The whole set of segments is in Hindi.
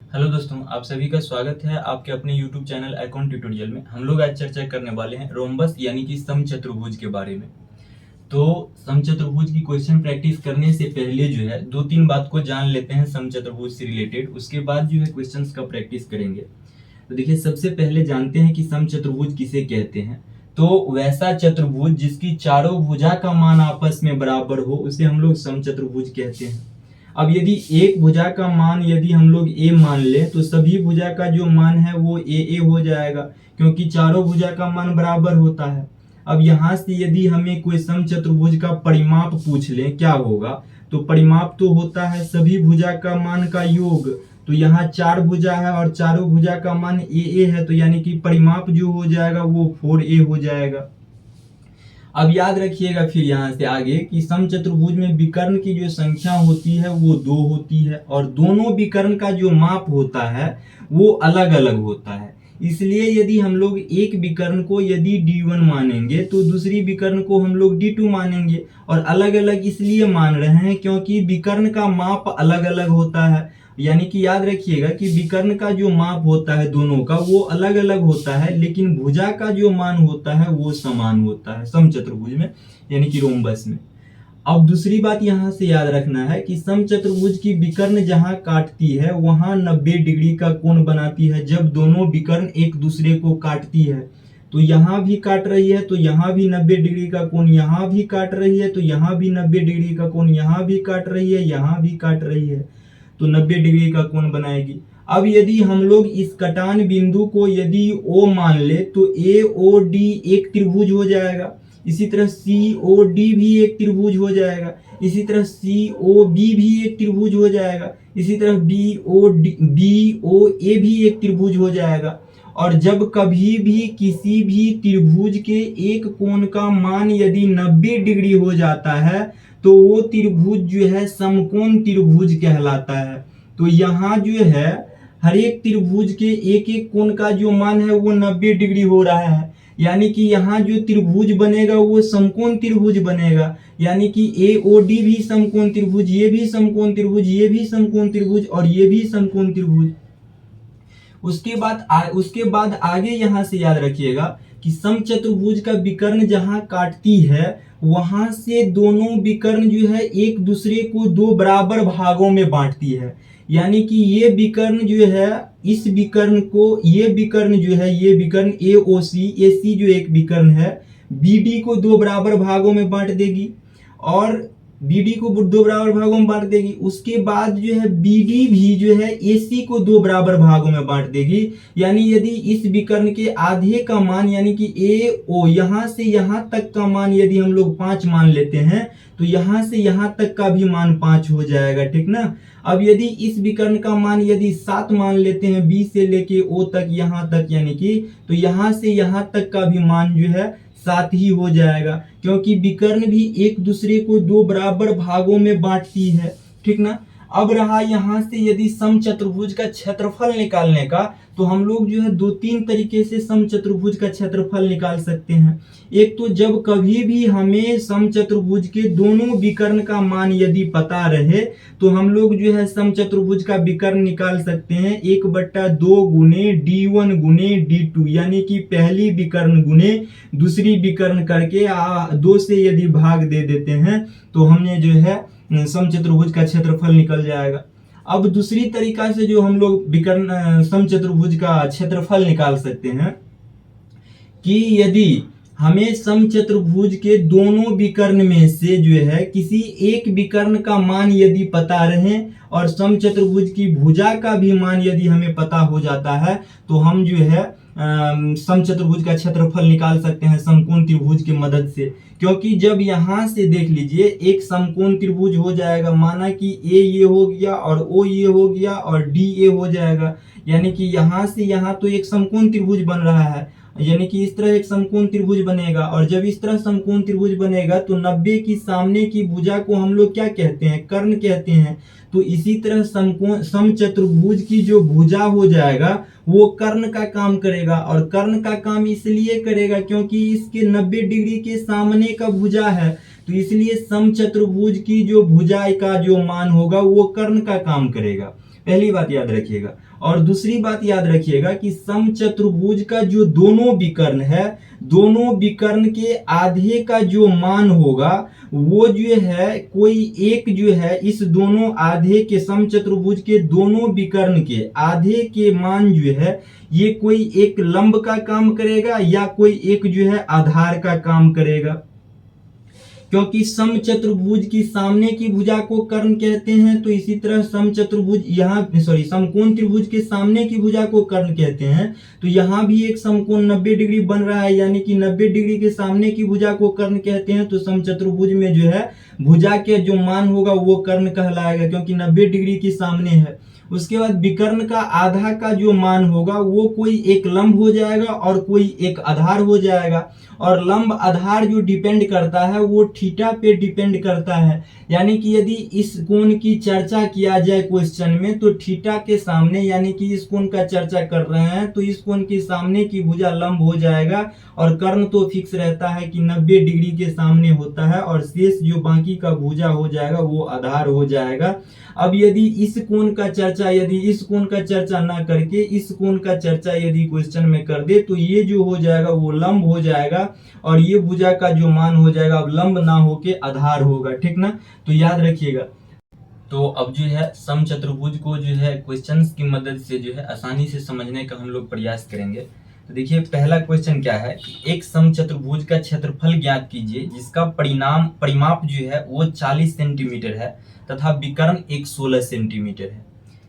हेलो दोस्तों, आप सभी का स्वागत है आपके अपने YouTube चैनल अकाउंट ट्यूटोरियल में। हम लोग आज चर्चा करने वाले हैं रोम्बस यानी कि समचतुर्भुज के बारे में। तो समचतुर्भुज की क्वेश्चन प्रैक्टिस करने से पहले जो है दो तीन बात को जान लेते हैं समचतुर्भुज से रिलेटेड, उसके बाद जो है क्वेश्चंस का प्रैक्टिस करेंगे। तो देखिए, सबसे पहले जानते हैं कि समचतुर्भुज किसे कहते हैं। तो वैसा चतुर्भुज जिसकी चारों भुजा का मान आपस में बराबर हो उसे हम लोग समचतुर्भुज कहते हैं। अब यदि एक भुजा का मान यदि हम लोग ए मान लें तो सभी भुजा का जो मान है वो ए हो जाएगा, क्योंकि चारों भुजा का मान बराबर होता है। अब यहां से यदि हमें कोई समचतुर्भुज का परिमाप पूछ लें क्या होगा, तो परिमाप तो होता है सभी भुजा का मान का योग। तो यहाँ चार भुजा है और चारों भुजा का मान ए है, तो यानी कि परिमाप जो हो जाएगा वो 4a हो जाएगा। अब याद रखिएगा फिर यहाँ से आगे कि समचतुर्भुज में विकर्ण की जो संख्या होती है वो 2 होती है और दोनों विकर्ण का जो माप होता है वो अलग अलग होता है। इसलिए यदि हम लोग एक विकर्ण को यदि d1 मानेंगे तो दूसरी विकर्ण को हम लोग d2 मानेंगे। और अलग अलग इसलिए मान रहे हैं क्योंकि विकर्ण का माप अलग अलग होता है। यानी कि याद रखिएगा कि विकर्ण का जो माप होता है दोनों का वो अलग अलग होता है, लेकिन भुजा का जो मान होता है वो समान होता है समचतुर्भुज में, यानी कि रोम्बस में। अब दूसरी बात यहाँ से याद रखना है कि समचतुर्भुज की विकर्ण जहाँ काटती है वहां 90 डिग्री का कोण बनाती है। जब दोनों विकर्ण एक दूसरे को काटती है तो यहाँ भी काट रही है तो यहाँ भी 90 डिग्री का कोण, यहाँ भी काट रही है तो यहाँ भी 90 डिग्री का कोण, यहाँ भी काट रही है यहाँ भी काट रही है, तो 90 डिग्री का कोण बनाएगी। अब यदि हम लोग इस कटान बिंदु को यदि O मान ले तो AOD एक त्रिभुज हो जाएगा। इसी तरह COD भी एक त्रिभुज हो जाएगा। इसी तरह COB भी एक त्रिभुज हो जाएगा। इसी तरह BOA भी एक त्रिभुज हो जाएगा। और जब कभी भी किसी भी त्रिभुज के एक कोण का मान यदि 90 डिग्री हो जाता है तो वो त्रिभुज जो है समकोण त्रिभुज कहलाता है। तो यहाँ जो है हर एक त्रिभुज के एक एक कोण का जो मान है वो 90 डिग्री हो रहा है, यानी कि यहाँ जो त्रिभुज बनेगा वो समकोण त्रिभुज बनेगा। यानी कि AOD भी समकोण त्रिभुज, ये भी समकोण त्रिभुज, ये भी समकोण त्रिभुज और ये भी समकोण त्रिभुज। उसके बाद आगे यहाँ से याद रखिएगा कि समचतुर्भुज का विकर्ण जहाँ काटती है वहां से दोनों विकर्ण जो है एक दूसरे को दो बराबर भागों में बांटती है। यानी कि ये विकर्ण जो है इस विकर्ण को, ये विकर्ण जो है ये विकर्ण AC जो एक विकर्ण है BD को दो बराबर भागों में बांट देगी और BD को दो बराबर भागों में बांट देगी। उसके बाद जो है BD भी जो है AC को दो बराबर भागों में बांट देगी। यानी यदि इस विकर्ण के आधे का मान यानी कि AO यहां से यहां तक का मान यदि हम लोग 5 मान लेते हैं तो यहां से यहां तक का भी मान 5 हो जाएगा, ठीक ना। अब यदि इस विकर्ण का मान यदि 7 मान लेते हैं B से लेके O तक यहां तक, यानी कि तो यहां से यहां तक का भी मान जो है 7 ही हो जाएगा, क्योंकि विकर्ण भी एक दूसरे को दो बराबर भागों में बांटती है, ठीक ना। अब रहा यहाँ से यदि समचतुर्भुज का क्षेत्रफल निकालने का, तो हम लोग जो है दो तीन तरीके से समचतुर्भुज का क्षेत्रफल निकाल सकते हैं। एक तो जब कभी भी हमें समचतुर्भुज के दोनों विकर्ण का मान यदि पता रहे तो हम लोग जो है समचतुर्भुज का विकर्ण निकाल सकते हैं 1/2 गुने D1 गुने D2, यानी कि पहली विकर्ण गुने दूसरी विकर्ण करके 2 से यदि भाग दे देते हैं तो हमने जो है समचतुर्भुज का क्षेत्रफल निकल जाएगा। अब दूसरी तरीका से जो हम लोग विकर्ण समचतुर्भुज का क्षेत्रफल निकाल सकते हैं कि यदि हमें समचतुर्भुज के दोनों विकर्ण में से जो है किसी एक विकर्ण का मान यदि पता रहे और समचतुर्भुज की भुजा का भी मान यदि हमें पता हो जाता है तो हम जो है समचतुर्भुज का क्षेत्रफल निकाल सकते हैं समकोण त्रिभुज की मदद से। क्योंकि जब यहाँ से देख लीजिए एक समकोण त्रिभुज हो जाएगा, माना कि A ये हो गया और O ये हो गया और D ये हो जाएगा, यानी कि यहाँ से यहाँ तो एक समकोण त्रिभुज बन रहा है। यानी कि इस तरह एक समकोण त्रिभुज बनेगा और जब इस तरह समकोण त्रिभुज बनेगा तो 90 की सामने की भुजा को हम लोग क्या कहते हैं, कर्ण कहते हैं। तो इसी तरह समचतुर्भुज की जो भुजा हो जाएगा वो कर्ण का काम करेगा, और कर्ण का काम इसलिए करेगा क्योंकि इसके 90 डिग्री के सामने का भुजा है, तो इसलिए समचतुर्भुज की जो भुजा का जो मान होगा वो कर्ण का काम करेगा। पहली बात याद रखिएगा। और दूसरी बात याद रखिएगा कि समचतुर्भुज का जो दोनों विकर्ण है, दोनों विकर्ण के आधे का जो मान होगा वो जो है कोई एक जो है इस दोनों आधे के समचतुर्भुज के दोनों विकर्ण के आधे के मान जो है ये कोई एक लंब का काम करेगा या कोई एक जो है आधार का काम करेगा। क्योंकि समचतुर्भुज की सामने की भुजा को कर्ण कहते हैं, तो इसी तरह समचतुर्भुज समकोण त्रिभुज के सामने की भुजा को कर्ण कहते हैं। तो यहाँ भी एक समकोण 90 डिग्री बन रहा है, यानी कि 90 डिग्री के सामने की भुजा को कर्ण कहते हैं। तो समचतुर्भुज में जो है भुजा के जो मान होगा वो कर्ण कहलाएगा, क्योंकि 90 डिग्री के सामने है। उसके बाद विकर्ण का आधा का जो मान होगा वो कोई एक लंब हो जाएगा और कोई एक आधार हो जाएगा। और लंब आधार जो डिपेंड करता है वो थीटा पे डिपेंड करता है। यानी कि यदि इस कोण की चर्चा किया जाए क्वेश्चन में, तो थीटा के सामने, यानी कि इस कोण का चर्चा कर रहे हैं तो इस कोण के सामने की भुजा लंब हो जाएगा और कर्ण तो फिक्स रहता है कि 90 डिग्री के सामने होता है, और शेष जो बाकी का भुजा हो जाएगा वो आधार हो जाएगा। अब यदि इस कोण का चर्चा, यदि इस कोण का चर्चा ना करके इस कोण का चर्चा यदि क्वेश्चन में कर दे, तो ये जो हो जाएगा वो लंब हो जाएगा और ये भुजा का जो मान हो जाएगा अब लंब ना होके आधार होगा। ठीक ना, तो याद रखिएगा। तो अब जो है समचतुर्भुज को जो है क्वेश्चंस की मदद से जो है आसानी से समझने का हम लोग प्रयास करेंगे। तो देखिए पहला क्वेश्चन क्या है कि एक समचतुर्भुज का क्षेत्रफल ज्ञात कीजिए जिसका परिमाप जो है वो 40 सेंटीमीटर है तथा विकर्ण एक 16 सेंटीमीटर है।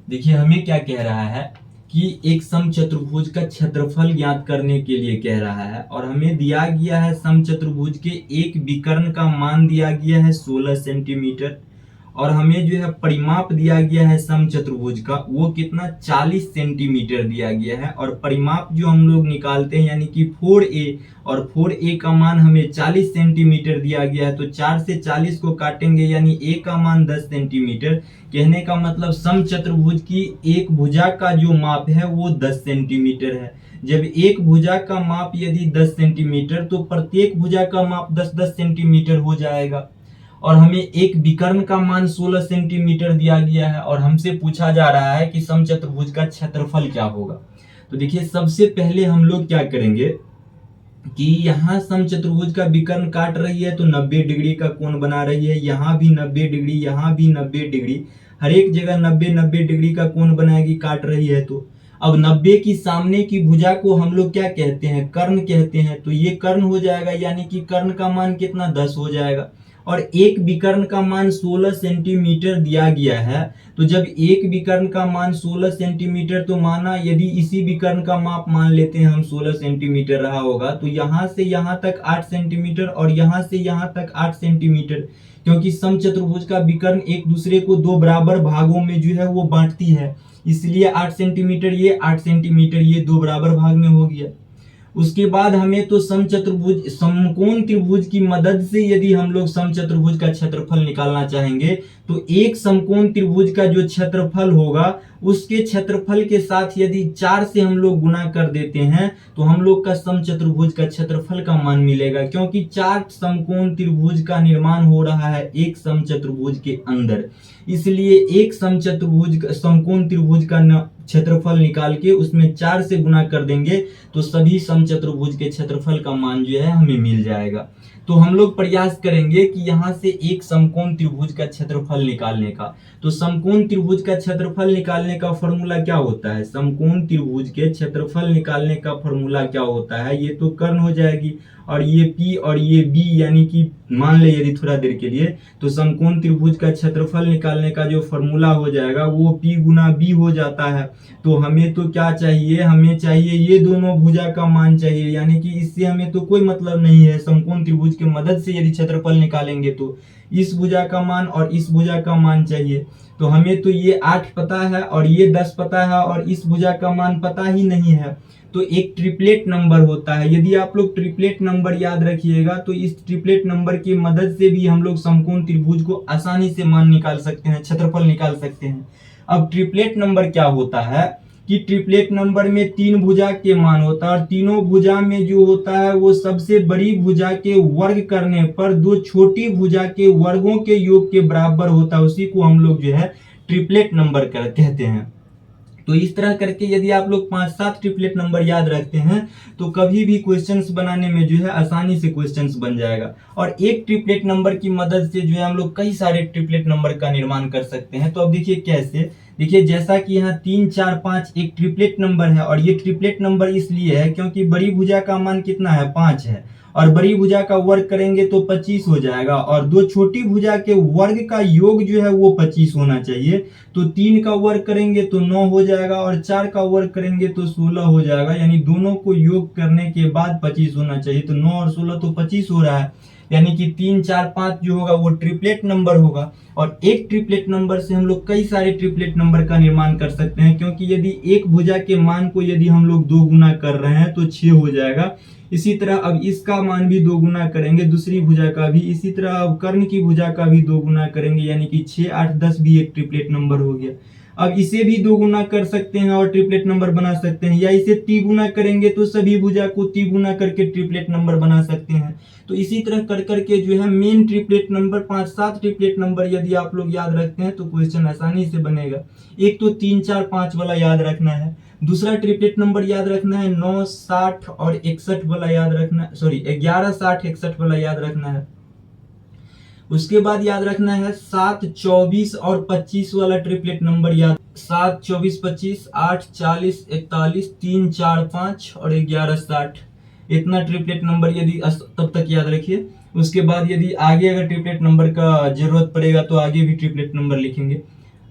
देखिए हमें क्या कह रहा है कि एक समचतुर्भुज का क्षेत्रफल ज्ञात करने के लिए कह रहा है, और हमें दिया गया है समचतुर्भुज के एक विकर्ण का मान दिया गया है 16 सेंटीमीटर, और हमें जो है परिमाप दिया गया है समचतुर्भुज का वो कितना 40 सेंटीमीटर दिया गया है। और परिमाप जो हम लोग निकालते हैं यानी कि 4a, और 4a का मान हमें 40 सेंटीमीटर दिया गया है, तो 4 से 40 को काटेंगे यानी a का मान 10 सेंटीमीटर। कहने का मतलब समचतुर्भुज की एक भुजा का जो माप है वो 10 सेंटीमीटर है। जब एक भुजा का माप यदि 10 सेंटीमीटर तो प्रत्येक भुजा का माप 10-10 सेंटीमीटर हो जाएगा। और हमें एक विकर्ण का मान 16 सेंटीमीटर दिया गया है और हमसे पूछा जा रहा है कि समचतुर्भुज का क्षेत्रफल क्या होगा। तो देखिए सबसे पहले हम लोग क्या करेंगे कि यहाँ समचतुर्भुज का विकर्ण काट रही है तो 90 डिग्री का कोण बना रही है, यहाँ भी 90 डिग्री, यहाँ भी 90 डिग्री, हर एक जगह 90-90 डिग्री का कोण बनाएगी काट रही है। तो अब 90 की सामने की भुजा को हम लोग क्या कहते हैं, कर्ण कहते हैं। तो ये कर्ण हो जाएगा, यानी कि कर्ण का मान कितना 10 हो जाएगा। और एक विकर्ण का मान 16 सेंटीमीटर दिया गया है, तो जब एक विकर्ण का मान 16 सेंटीमीटर, तो माना यदि इसी विकर्ण का माप मान लेते हैं हम 16 सेंटीमीटर रहा होगा, तो यहाँ से यहाँ तक 8 सेंटीमीटर और यहाँ से यहाँ तक 8 सेंटीमीटर, क्योंकि समचतुर्भुज का विकर्ण एक दूसरे को दो बराबर भागों में जो है वो बांटती है, इसलिए 8 सेंटीमीटर ये, 8 सेंटीमीटर ये, दो बराबर भाग में हो गया। उसके बाद हमें तो समकोण त्रिभुज की मदद से यदि हम लोग समचतुर्भुज का क्षेत्रफल निकालना चाहेंगे, तो एक समकोण त्रिभुज का जो क्षेत्रफल होगा उसके क्षेत्रफल के साथ यदि 4 से हम लोग गुना कर देते हैं तो हम लोग का समचतुर्भुज का क्षेत्रफल का मान मिलेगा, क्योंकि 4 समकोण त्रिभुज का निर्माण हो रहा है एक समचतुर्भुज के अंदर, इसलिए एक समकोण त्रिभुज का क्षेत्रफल निकाल के उसमें 4 से गुना कर देंगे तो सभी समचतुर्भुज के क्षेत्रफल का मान जो है हमें मिल जाएगा। तो हम लोग प्रयास करेंगे कि यहाँ से एक समकोण त्रिभुज का क्षेत्रफल निकालने का। तो समकोण त्रिभुज का क्षेत्रफल निकालने का फॉर्मूला क्या होता है, समकोण त्रिभुज के क्षेत्रफल निकालने का फॉर्मूला क्या होता है, ये तो कर्ण हो जाएगी और ये P और ये B, यानी कि मान ले यदि थोड़ा देर के लिए, तो समकोण त्रिभुज का क्षेत्रफल निकालने का जो फॉर्मूला हो जाएगा वो P गुना B हो जाता है। तो हमें तो क्या चाहिए, हमें चाहिए ये दोनों भुजा का मान चाहिए, यानी कि इससे हमें तो कोई मतलब नहीं है। समकोण त्रिभुज की मदद से यदि क्षेत्रफल निकालेंगे तो इस भुजा का मान और इस भुजा का मान चाहिए। तो हमें तो ये 8 पता है और ये 10 पता है और इस भुजा का मान पता ही नहीं है, तो एक ट्रिपलेट नंबर होता है। यदि आप लोग ट्रिपलेट नंबर याद रखिएगा तो इस ट्रिपलेट नंबर की मदद से भी हम लोग समकोण त्रिभुज को आसानी से मान निकाल सकते हैं, क्षेत्रफल निकाल सकते हैं। अब ट्रिपलेट नंबर क्या होता है कि ट्रिपलेट नंबर में 3 भुजा के मान होता है और तीनों भुजा में जो होता है वो सबसे बड़ी भुजा के वर्ग करने पर 2 छोटी भुजा के वर्गों के योग के बराबर होता है, उसी को हम लोग जो है ट्रिपलेट नंबर कहते हैं। तो इस तरह करके यदि आप लोग 5-7 ट्रिपलेट नंबर याद रखते हैं तो कभी भी क्वेश्चंस बनाने में जो है आसानी से क्वेश्चंस बन जाएगा। और एक ट्रिपलेट नंबर की मदद से जो है हम लोग कई सारे ट्रिपलेट नंबर का निर्माण कर सकते हैं। तो अब देखिए कैसे, देखिए जैसा कि यहाँ 3, 4, 5 एक ट्रिपलेट नंबर है, और ये ट्रिपलेट नंबर इसलिए है क्योंकि बड़ी भुजा का मान कितना है, 5 है, और बड़ी भुजा का वर्ग करेंगे तो 25 हो जाएगा, और दो छोटी भुजा के वर्ग का योग जो है वो 25 होना चाहिए। तो 3 का वर्ग करेंगे तो 9 हो जाएगा, और 4 का वर्ग करेंगे तो 16 हो जाएगा, यानी दोनों को योग करने के बाद 25 होना चाहिए। तो 9 और 16 तो 25 हो रहा है, यानी कि 3, 4, 5 जो होगा वो ट्रिपलेट नंबर होगा। और एक ट्रिपलेट नंबर से हम लोग कई सारे ट्रिपलेट नंबर का निर्माण कर सकते हैं, क्योंकि यदि एक भुजा के मान को यदि हम लोग 2 गुना कर रहे हैं तो 6 हो जाएगा। इसी तरह अब इसका मान भी 2 गुना करेंगे, दूसरी भुजा का भी, इसी तरह अब कर्ण की भुजा का भी 2 गुना करेंगे, यानी कि 6, 8, 10 भी एक ट्रिपलेट नंबर हो गया। अब इसे भी 2 गुना कर सकते हैं और ट्रिपलेट नंबर बना सकते हैं, या इसे तिगुना करेंगे तो सभी भुजा को तिगुना करके ट्रिपलेट नंबर बना सकते हैं। तो इसी तरह कर करके जो है main triplet number 5-7 triplet number यदि आप लोग याद रखते हैं तो क्वेश्चन आसानी से बनेगा। एक तो 3, 4, 5 वाला याद रखना है, दूसरा ट्रिपलेट नंबर याद रखना है 9, 60 और 61 वाला याद रखना, सॉरी 11, 60, 61 वाला याद रखना है। उसके बाद याद रखना है 7, 24 और 25 वाला ट्रिपलेट नंबर याद, 7, 24, 25, 8, 40, 41, 3, 4, 5 और 11, 60। इतना ट्रिपलेट नंबर यदि तब तक याद रखिए। उसके बाद यदि आगे अगर ट्रिपलेट नंबर का जरूरत पड़ेगा तो आगे भी ट्रिपलेट नंबर लिखेंगे।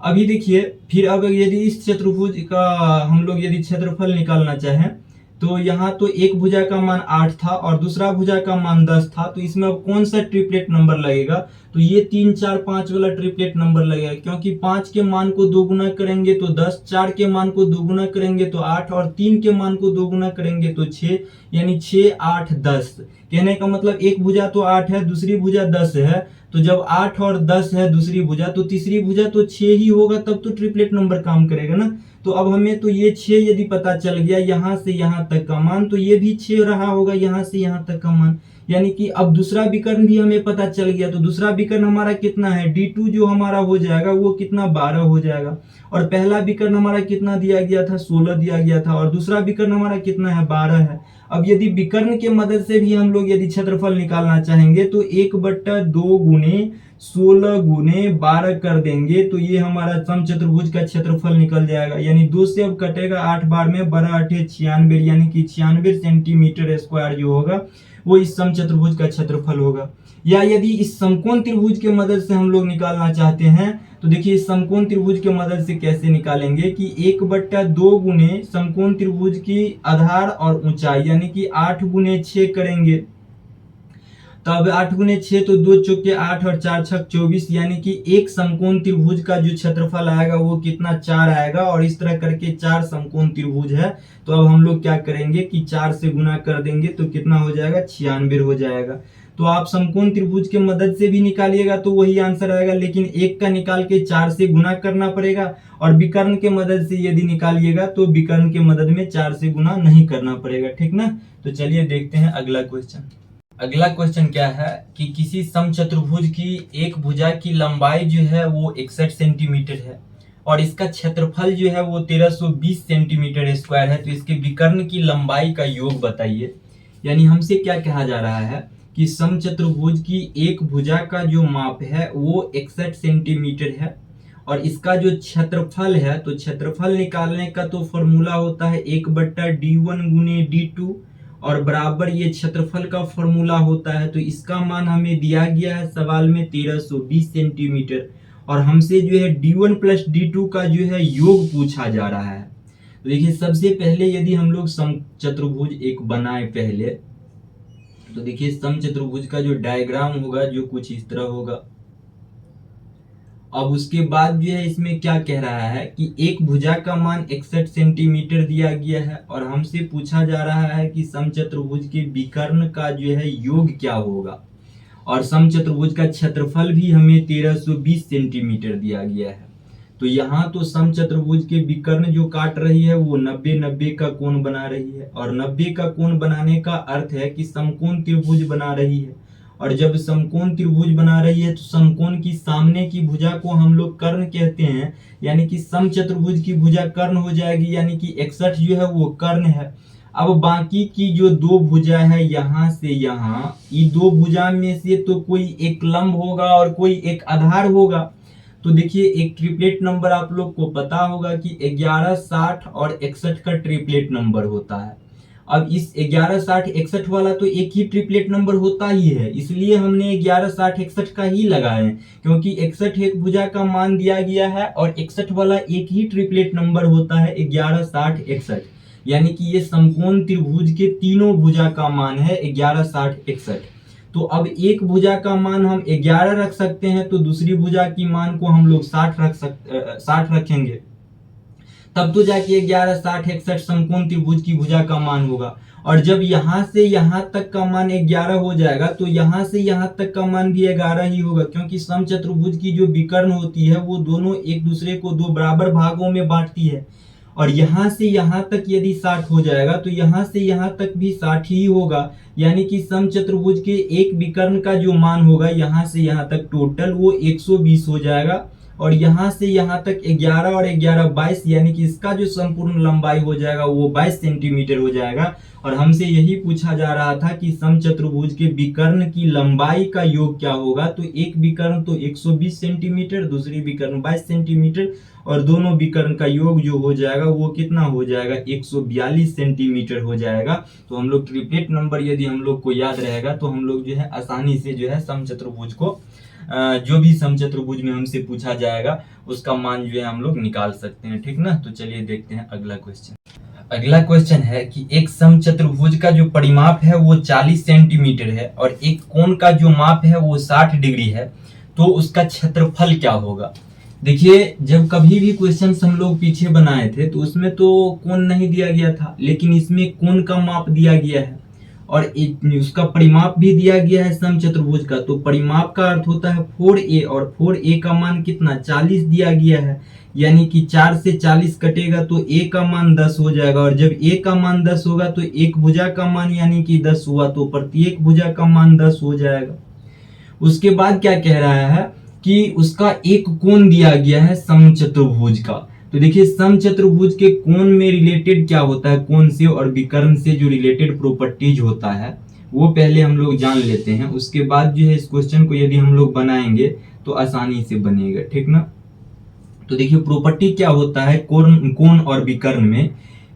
अभी देखिए, फिर अब यदि इस चतुर्भुज का हम लोग यदि क्षेत्रफल निकालना चाहें तो यहाँ तो एक भुजा का मान 8 था और दूसरा भुजा का मान 10 था, तो इसमें अब कौन सा ट्रिपलेट नंबर लगेगा, तो ये 3, 4, 5 वाला ट्रिपलेट नंबर लगेगा, क्योंकि 5 के मान को 2 गुना करेंगे तो 10, 4 के मान को 2 गुना करेंगे तो 8 और 3 के मान को 2 गुना करेंगे तो 6, यानी 6, 8, 10। कहने का मतलब एक भुजा तो 8 है, दूसरी भुजा 10 है, तो जब 8 और 10 है दूसरी भुजा तो तीसरी भुजा तो 6 ही होगा, तब तो ट्रिपलेट नंबर काम करेगा ना। तो अब हमें तो ये 6 यदि पता चल गया यहाँ से यहाँ तक का मान, तो ये भी 6 रहा होगा यहाँ से यहाँ तक का मान, यानी कि अब दूसरा विकर्ण भी हमें पता चल गया। तो दूसरा विकर्ण हमारा कितना है, D2 जो हमारा हो जाएगा वो कितना 12 हो जाएगा, और पहला विकर्ण हमारा कितना दिया गया था, 16 दिया गया था, और दूसरा विकर्ण हमारा कितना है, 12 है। अब यदि विकर्ण के मदद से भी हम लोग यदि क्षेत्रफल निकालना चाहेंगे तो 1/2 गुने 16 गुने 12 कर देंगे, तो ये हमारा समचतुर्भुज का क्षेत्रफल निकल जाएगा। यानी 2 से अब कटेगा 8 बार में, 12 8 96, यानी कि 96 सेंटीमीटर स्क्वायर जो होगा वो इस समचतुर्भुज का क्षेत्रफल होगा। या यदि इस समकोण त्रिभुज के मदद से हम लोग निकालना चाहते हैं तो देखिए इस समकोण त्रिभुज के मदद से कैसे निकालेंगे कि 1/2 गुने समकोण त्रिभुज की आधार और ऊंचाई, यानी कि 8 गुने 6 करेंगे। तो अब 8 गुने 6 तो 2 चौके 8 और 4 छक 24, यानी कि एक समकोण त्रिभुज का जो क्षेत्रफल आएगा वो कितना 4 आएगा। और इस तरह करके 4 समकोण त्रिभुज है, तो अब हम लोग क्या करेंगे कि 4 से गुना कर देंगे तो कितना हो जाएगा, 96 हो जाएगा। तो आप समकोण त्रिभुज के मदद से भी निकालिएगा तो वही आंसर आएगा, लेकिन एक का निकाल के 4 से गुना करना पड़ेगा, और विकर्ण के मदद से यदि निकालिएगा तो विकर्ण के मदद में 4 से गुना नहीं करना पड़ेगा, ठीक ना। तो चलिए देखते हैं अगला क्वेश्चन। अगला क्वेश्चन क्या है कि किसी समचतुर्भुज की एक भुजा की लंबाई जो है वो 61 सेंटीमीटर है और इसका क्षेत्रफल जो है वो 1320 सेंटीमीटर स्क्वायर है, तो इसके विकर्ण की लंबाई का योग बताइए। यानी हमसे क्या कहा जा रहा है कि समचतुर्भुज की एक भुजा का जो माप है वो 61 सेंटीमीटर है और इसका जो क्षेत्रफल है, तो क्षेत्रफल निकालने का तो फॉर्मूला होता है 1/d1 गुने d2 और बराबर ये क्षेत्रफल का फॉर्मूला होता है। तो इसका मान हमें दिया गया है सवाल में 1320 सेंटीमीटर, और हमसे जो है d1 प्लस d2 का जो है योग पूछा जा रहा है। तो देखिए सबसे पहले यदि हम लोग समचतुर्भुज एक बनाए पहले, तो देखिए समचतुर्भुज का जो डायग्राम होगा जो कुछ इस तरह होगा। अब उसके बाद जो है इसमें क्या कह रहा है कि एक भुजा का मान 61 सेंटीमीटर दिया गया है और हमसे पूछा जा रहा है कि समचतुर्भुज के विकर्ण का जो है योग क्या होगा, और समचतुर्भुज का क्षेत्रफल भी हमें 1320 सेंटीमीटर दिया गया है। तो यहाँ तो समचतुर्भुज के विकर्ण जो काट रही है वो 90-90 का कोण बना रही है, और 90 का कोण बनाने का अर्थ है कि समकोण त्रिभुज बना रही है, और जब समकोण त्रिभुज बना रही है तो समकोण की सामने की भुजा को हम लोग कर्ण कहते हैं, यानी कि समचतुर्भुज की भुजा कर्ण हो जाएगी, यानी कि 61 जो है वो कर्ण है। अब बाकी की जो दो भुजा है यहाँ से यहाँ, ये दो भुजा में से तो कोई एक लंब होगा और कोई एक आधार होगा। तो देखिए एक ट्रिपलेट नंबर आप लोग को पता होगा कि 11, 60 और 61 का ट्रिपलेट नंबर होता है। अब इस 11, 60, 61 वाला तो एक ही ट्रिपलेट नंबर होता ही है, इसलिए हमने 11, 60, 61 का ही लगाए, क्योंकि 61 एक भुजा का मान दिया गया है और 61 वाला एक ही ट्रिपलेट नंबर होता है 11, 60, 61, यानी कि ये समकोण त्रिभुज के तीनों भुजा का मान है 11, 60, 61। तो अब एक भुजा का मान हम 11 रख सकते हैं, तो दूसरी भुजा की मान को हम लोग 60 रखेंगे, तब तो जाके 11, 60, 61 समकोण त्रिभुज की भुजा का मान होगा। और जब यहाँ से यहाँ तक का मान 11 हो जाएगा तो यहाँ से यहाँ तक का मान भी 11 ही होगा, क्योंकि समचतुर्भुज की जो विकर्ण होती है वो दोनों एक दूसरे को दो बराबर भागों में बांटती है। और यहाँ से यहाँ तक यदि 60 हो जाएगा तो यहाँ से यहाँ तक भी 60 ही होगा, यानी कि समचतुर्भुज के एक विकर्ण का जो मान होगा यहाँ से यहाँ तक टोटल वो 120 हो जाएगा। और यहाँ से यहाँ तक 11 और 11, 22, यानी कि इसका जो संपूर्ण लंबाई हो जाएगा वो 22 सेंटीमीटर हो जाएगा। और हमसे यही पूछा जा रहा था कि समचतुर्भुज के विकर्ण की लंबाई का योग क्या होगा, तो एक विकर्ण तो 120 सेंटीमीटर, दूसरी विकर्ण 22 सेंटीमीटर, और दोनों विकर्ण का योग जो हो जाएगा वो कितना हो जाएगा, 142 सेंटीमीटर हो जाएगा। तो हम लोग ट्रिपलेट नंबर यदि हम लोग को याद रहेगा तो हम लोग जो है आसानी से जो है समचतुर्भुज को जो भी समचतुर्भुज में हमसे पूछा जाएगा उसका मान जो है हम लोग निकाल सकते हैं, ठीक ना। तो चलिए देखते हैं अगला क्वेश्चन। अगला क्वेश्चन है कि एक समचतुर्भुज का जो परिमाप है वो 40 सेंटीमीटर है और एक कोण का जो माप है वो 60 डिग्री है, तो उसका क्षेत्रफल क्या होगा। देखिए जब कभी भी क्वेश्चन हम लोग पीछे बनाए थे तो उसमें तो कोण नहीं दिया गया था, लेकिन इसमें कोण का माप दिया गया है और उसका परिमाप भी दिया गया है समचतुर्भुज का। तो परिमाप का अर्थ होता है 4a और 4a का मान कितना 40 दिया गया है, यानी कि 4 से 40 कटेगा तो a का मान 10 हो जाएगा। और जब a का मान 10 होगा तो एक भुजा का मान यानी कि 10 हुआ, तो प्रत्येक भुजा का मान 10 हो जाएगा। उसके बाद क्या कह रहा है कि उसका एक कोण दिया गया है समचतुर्भुज का। तो देखिए समचतुर्भुज के कोण में रिलेटेड क्या होता है, कोण से और विकर्ण से जो रिलेटेड प्रॉपर्टीज होता है वो पहले हम लोग जान लेते हैं। उसके बाद जो है इस क्वेश्चन को यदि हम लोग बनाएंगे तो आसानी से बनेगा, ठीक ना। तो देखिए प्रॉपर्टी क्या होता है कोण और विकर्ण में,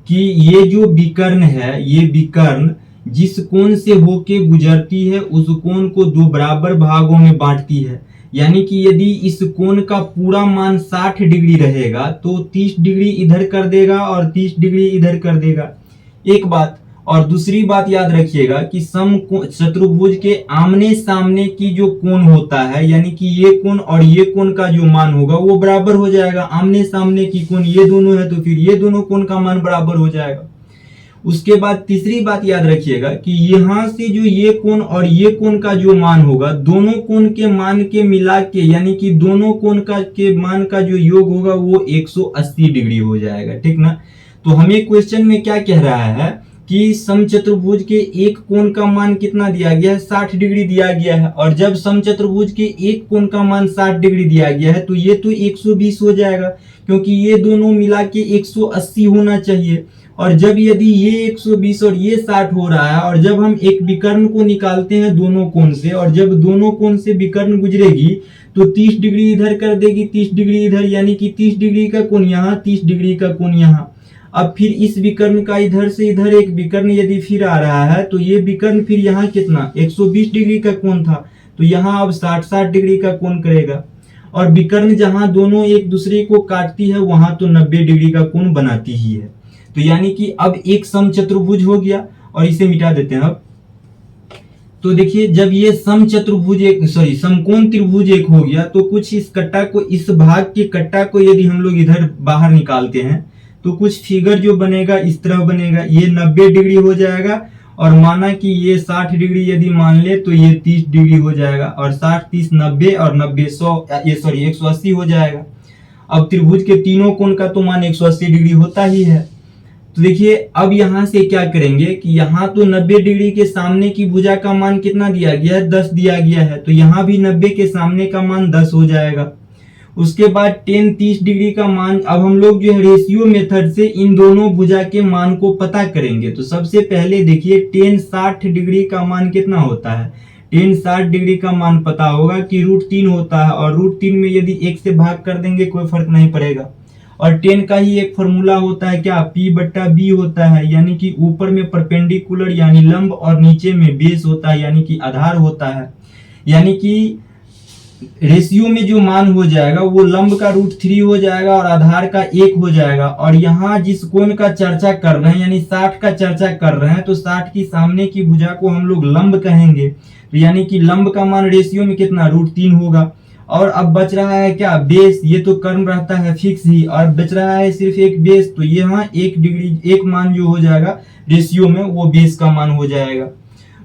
कि ये जो विकर्ण है, ये विकर्ण जिस कोण से होके गुजरती है उस कोण को दो बराबर भागों में बांटती है। यानी कि यदि इस कोण का पूरा मान 60 डिग्री रहेगा तो 30 डिग्री इधर कर देगा और 30 डिग्री इधर कर देगा, एक बात। और दूसरी बात याद रखिएगा कि समचतुर्भुज के आमने सामने की जो कोण होता है, यानी कि ये कोण और ये कोण का जो मान होगा वो बराबर हो जाएगा। आमने सामने की कोण ये दोनों है तो फिर ये दोनों कोण का मान बराबर हो जाएगा। उसके बाद तीसरी बात याद रखिएगा कि यहां से जो ये कोण और ये कोण का जो मान होगा, दोनों कोण के मान के मिला के, यानी कि दोनों कोण का के मान का जो योग होगा वो 180 डिग्री हो जाएगा, ठीक ना। तो हमें क्वेश्चन में क्या कह रहा है कि समचतुर्भुज के एक कोण का मान कितना दिया गया है, 60 डिग्री दिया गया है। और जब समचतुर्भुज के एक कोण का मान 60 डिग्री दिया गया है तो ये तो 120 हो जाएगा, क्योंकि ये दोनों मिला के 180 होना चाहिए। और जब यदि ये 120 और ये 60 हो रहा है और जब हम एक विकर्ण को निकालते हैं दोनों कोण से, और जब दोनों कोण से विकर्ण गुजरेगी तो 30 डिग्री इधर कर देगी, 30 डिग्री इधर, यानी कि 30 डिग्री का कोण यहाँ, 30 डिग्री का कोण यहाँ। अब फिर इस विकर्ण का इधर से इधर एक विकर्ण यदि फिर आ रहा है तो ये विकर्ण फिर यहाँ कितना 120 डिग्री का कोण था, तो यहाँ अब 60 डिग्री का कोण करेगा। और विकर्ण जहां दोनों एक दूसरे को काटती है वहां तो 90 डिग्री का कोण बनाती ही है। तो यानी कि अब एक समचतुर्भुज हो गया और इसे मिटा देते हैं अब। तो देखिए जब ये समकोण त्रिभुज एक हो गया तो कुछ इस कट्टा को, इस भाग के कट्टा को यदि हम लोग इधर बाहर निकालते हैं तो कुछ फिगर जो बनेगा इस तरह बनेगा। ये 90 डिग्री हो जाएगा और माना कि ये 60 डिग्री यदि मान ले तो ये 30 डिग्री हो जाएगा, और 60, 30, 90 और 90 180 हो जाएगा। अब त्रिभुज के तीनों कोण का तो मान 180 डिग्री होता ही है। तो देखिए अब यहां से क्या करेंगे कि यहाँ तो 90 डिग्री के सामने की भुजा का मान कितना दिया गया है, 10 दिया गया है, तो यहाँ भी 90 के सामने का मान 10 हो जाएगा। उसके बाद tan 30 डिग्री का मान, अब हम लोग जो है रेशियो मेथड से इन दोनों भुजा के मान को पता करेंगे। तो सबसे पहले देखिए tan 60 डिग्री का मान कितना होता है, tan 60 डिग्री का मान पता होगा कि √3 होता है, और √3 में यदि 1 से भाग कर देंगे कोई फर्क नहीं पड़ेगा। और tan का ही एक फॉर्मूला होता है क्या, P/B होता है, यानी कि ऊपर में परपेंडिकुलर यानी लंब और नीचे में बेस होता है यानी कि आधार होता है। यानी कि रेशियो में जो मान हो जाएगा वो लंब का √3 हो जाएगा और आधार का 1 हो जाएगा। और यहाँ जिस कोण का चर्चा कर रहे हैं यानी 60 का चर्चा कर रहे हैं, तो 60 की सामने की भुजा को हम लोग लंब कहेंगे। तो यानी कि लंब का मान रेशियो में कितना, √3 होगा। और अब बच रहा है क्या, बेस, ये तो कर्म रहता है फिक्स ही, और बच रहा है सिर्फ एक बेस, तो यहाँ 1 डिग्री एक मान जो हो जाएगा रेशियो में वो बेस का मान हो जाएगा।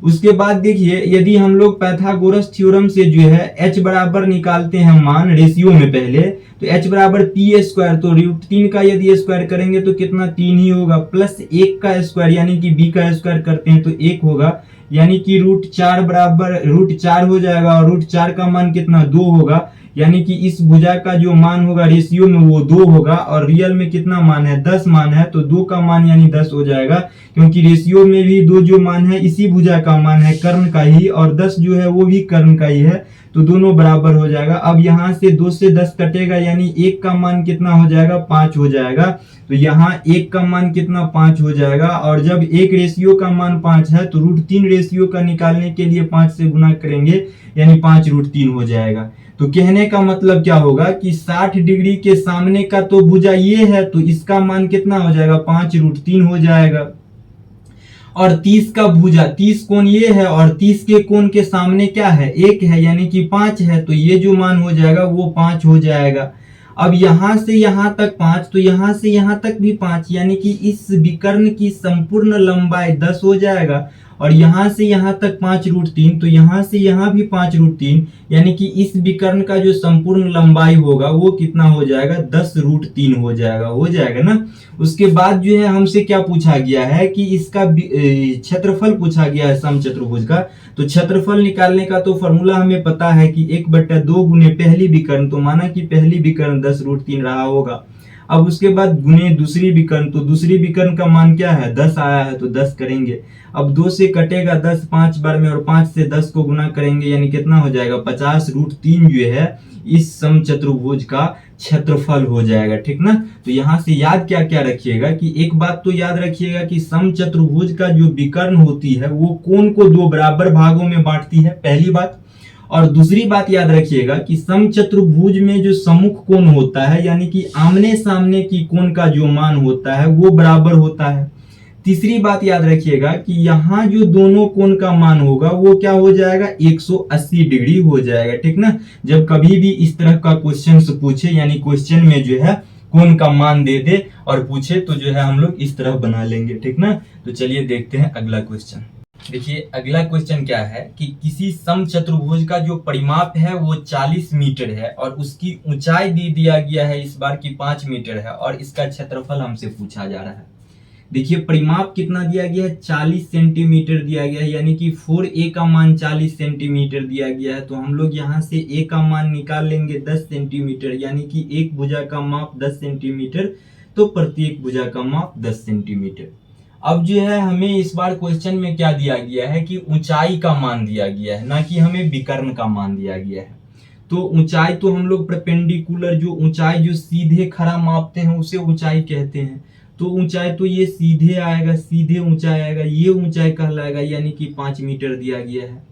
उसके बाद देखिए यदि हम लोग पाइथागोरस थ्योरम से जो है h बराबर निकालते हैं मान रेशियो में पहले, तो h बराबर p², तो √3 का यदि स्क्वायर करेंगे तो कितना 3 ही होगा, प्लस 1 का स्क्वायर यानी कि b का स्क्वायर करते हैं तो 1 होगा, यानी कि √4 बराबर √4 हो जाएगा, और √4 का मान कितना 2 होगा, यानी कि इस भुजा का जो मान होगा रेशियो में वो 2 होगा, और रियल में कितना मान है, 10 मान है, तो 2 का मान यानी 10 हो जाएगा, क्योंकि रेशियो में भी 2 जो मान है इसी भुजा का मान है, कर्ण का ही, और 10 जो है वो भी कर्ण का ही है, तो दोनों बराबर हो जाएगा। अब यहाँ से 2 से 10 कटेगा यानी 1 का मान कितना हो जाएगा, 5 हो जाएगा, तो यहाँ 1 का मान कितना 5 हो जाएगा। और जब एक रेशियो का मान 5 है तो √3 रेशियो का निकालने के लिए 5 से गुना करेंगे यानी 5√3 हो जाएगा। तो कहने का मतलब क्या होगा कि 60 डिग्री के सामने का तो भुजा ये है, तो इसका मान कितना हो जाएगा, 5√3 हो जाएगा। और 30 का भुजा, 30 कोण ये है, और 30 के कोण के सामने क्या है, 1 है, यानी कि 5 है, तो ये जो मान हो जाएगा वो 5 हो जाएगा। अब यहां से यहां तक 5, तो यहां से यहां तक भी 5, यानी कि इस विकर्ण की संपूर्ण लंबाई 10 हो जाएगा। और यहां से यहां तक 5√3, तो यहां से यहां भी 5√3, यानी कि इस विकर्ण का जो संपूर्ण लंबाई होगा वो कितना हो जाएगा, 10√3 हो जाएगा ना। उसके बाद जो है हमसे क्या पूछा गया है कि इसका क्षेत्रफल पूछा गया है समचतुर्भुज का। तो क्षेत्रफल निकालने का तो फॉर्मूला हमें पता है कि 1/2 गुने पहली विकर्ण, तो माना कि पहली विकर्ण 10√3 रहा होगा। अब उसके बाद गुने दूसरी विकर्ण, तो दूसरी विकर्ण का मान क्या है, 10 आया है, तो 10 करेंगे। अब 2 से कटेगा 10 5 बार में, और 5 से 10 को गुना करेंगे यानी कितना हो जाएगा, 50√3 जो है इस समचतुर्भुज का क्षेत्रफल हो जाएगा, ठीक ना। तो यहाँ से याद क्या क्या रखिएगा कि एक बात तो याद रखिएगा कि समचतुर्भुज का जो विकर्ण होती है वो कोण को 2 बराबर भागों में बांटती है, पहली बात। और दूसरी बात याद रखिएगा कि समचतुर्भुज में जो सम्मुख कोण होता है यानी कि आमने सामने की कोण का जो मान होता है वो बराबर होता है। तीसरी बात याद रखिएगा कि यहाँ जो दोनों कोण का मान होगा वो क्या हो जाएगा, 180 डिग्री हो जाएगा, ठीक ना। जब कभी भी इस तरह का क्वेश्चन से पूछे यानी क्वेश्चन में जो है कोण का मान दे दे और पूछे तो जो है हम लोग इस तरह बना लेंगे, ठीक ना। तो चलिए देखते हैं अगला क्वेश्चन। देखिए अगला क्वेश्चन क्या है कि किसी समचतुर्भुज का जो परिमाप है वो 40 मीटर है और उसकी ऊंचाई दे दिया गया है इस बार की 5 मीटर है और इसका क्षेत्रफल हमसे पूछा जा रहा है। देखिए परिमाप कितना दिया गया है, 40 सेंटीमीटर दिया गया है, यानी कि 4a का मान 40 सेंटीमीटर दिया गया है। तो हम लोग यहाँ से a का मान निकाल लेंगे 10 सेंटीमीटर, यानी कि एक भुजा का माप 10 सेंटीमीटर, तो प्रत्येक भुजा का माप 10 सेंटीमीटर। अब जो है हमें इस बार क्वेश्चन में क्या दिया गया है कि ऊंचाई का मान दिया गया है, ना कि हमें विकर्ण का मान दिया गया है। तो ऊंचाई तो हम लोग परपेंडिकुलर जो ऊंचाई जो सीधे खड़ा मापते हैं उसे ऊंचाई कहते हैं। तो ऊंचाई तो ये सीधे आएगा, सीधे ऊंचाई आएगा, ये ऊंचाई कहलाएगा, यानी कि 5 मीटर दिया गया है।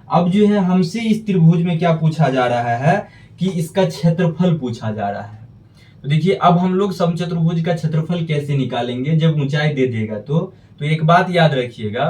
अब जो है हमसे इस त्रिभुज में क्या पूछा जा रहा है कि इसका क्षेत्रफल पूछा जा रहा है। तो देखिए अब हम लोग समचतुर्भुज का क्षेत्रफल कैसे निकालेंगे जब ऊंचाई दे देगा। तो एक बात याद रखिएगा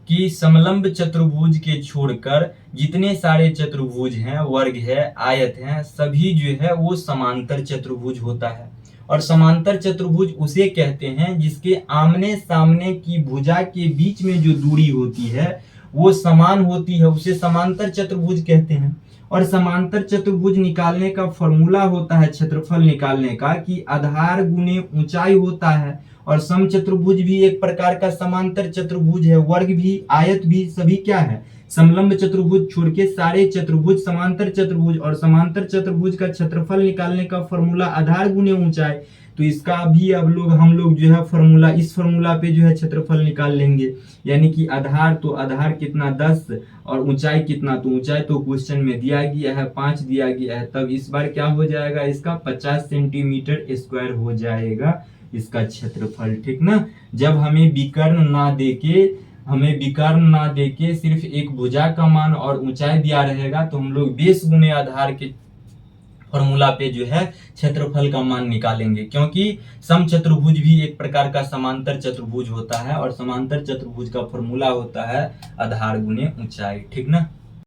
कि समलंब चतुर्भुज के छोड़कर जितने सारे चतुर्भुज हैं, वर्ग है, आयत है, सभी जो है वो समांतर चतुर्भुज होता है। और समांतर चतुर्भुज उसे कहते हैं जिसके आमने सामने की भुजा के बीच में जो दूरी होती है वो समान होती है, उसे समांतर चतुर्भुज कहते हैं। और समांतर चतुर्भुज निकालने का फॉर्मूला होता है क्षेत्रफल निकालने का कि आधार गुने ऊंचाई होता है और समचतुर्भुज भी एक प्रकार का समांतर चतुर्भुज है, वर्ग भी, आयत भी, सभी क्या है, समलंब चतुर्भुज छोड़ के सारे चतुर्भुज समांतर चतुर्भुज, और समांतर चतुर्भुज का क्षेत्रफल निकालने का फॉर्मूला आधार गुने ऊंचाई। तो इसका भी अब हम लोग जो है फॉर्मूला, इस फॉर्मूला पे जो है क्षेत्रफल निकाल लेंगे, यानी कि आधार, तो आधार कितना 10 और ऊंचाई कितना, तो ऊंचाई तो क्वेश्चन में दिया गया है 5 दिया गया है, तब इस बार क्या हो जाएगा, इसका 50 सेंटीमीटर स्क्वायर हो जाएगा इसका क्षेत्रफल, ठीक ना। जब हमें विकर्ण ना देके सिर्फ एक भुजा का मान और ऊंचाई दिया रहेगा तो हम लोग बेस गुने आधार के फॉर्मूला पे जो है क्षेत्रफल का मान निकालेंगे, क्योंकि समचतुर्भुज भी एक प्रकार का समांतर चतुर्भुज होता है और समांतर चतुर्भुज का फॉर्मूला होता है आधार गुने ऊंचाई, ठीक ना।